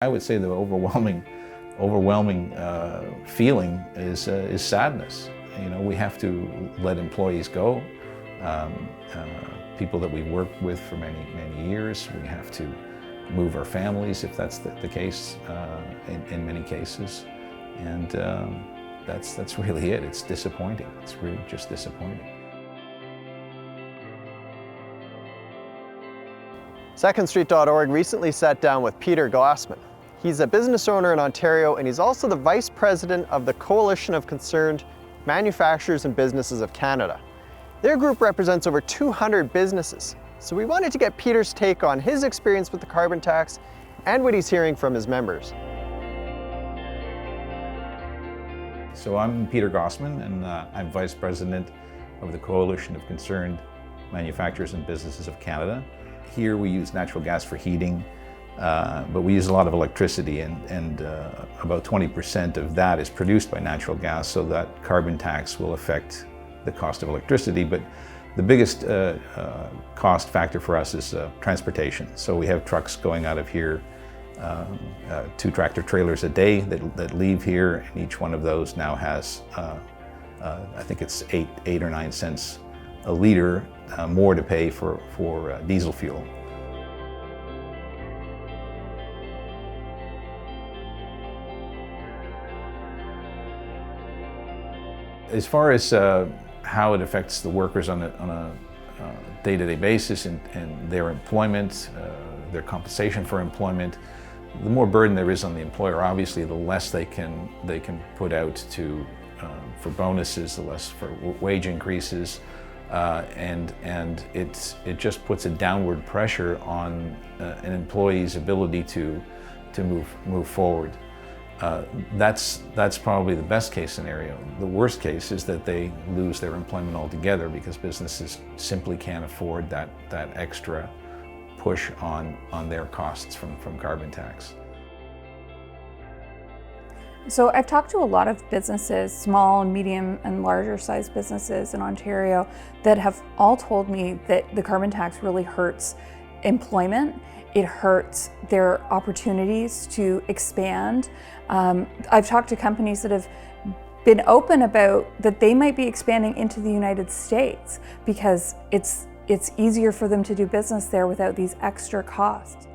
I would say the overwhelming feeling is sadness. You know, we have to let employees go, people that we've worked with for many years. We have to move our families if that's the case in many cases, and that's really it. It's disappointing. It's really just disappointing. SecondStreet.org recently sat down with Peter Gossman. He's a business owner in Ontario, and he's also the Vice President of the Coalition of Concerned Manufacturers and Businesses of Canada. Their group represents over 200 businesses. So we wanted to get Peter's take on his experience with the carbon tax and what he's hearing from his members. So I'm Peter Gossman, and I'm Vice President of the Coalition of Concerned Manufacturers and Businesses of Canada. Here we use natural gas for heating, but we use a lot of electricity, and about 20% of that is produced by natural gas, so that carbon tax will affect the cost of electricity. But the biggest cost factor for us is transportation. So we have trucks going out of here, 2 tractor trailers a day that leave here, and each one of those now has, I think it's 8 or 9 cents a liter more to pay for diesel fuel. As far as how it affects the workers on a day-to-day basis and their employment, their compensation for employment, the more burden there is on the employer, obviously, the less they can put out for bonuses, the less for wage increases, and it just puts a downward pressure on an employee's ability to move forward. That's probably the best case scenario. The worst case is that they lose their employment altogether because businesses simply can't afford that extra push on their costs from carbon tax. So I've talked to a lot of businesses, small and medium and larger sized businesses in Ontario, that have all told me that the carbon tax really hurts employment. It hurts their opportunities to expand. I've talked to companies that have been open about that they might be expanding into the United States because it's easier for them to do business there without these extra costs.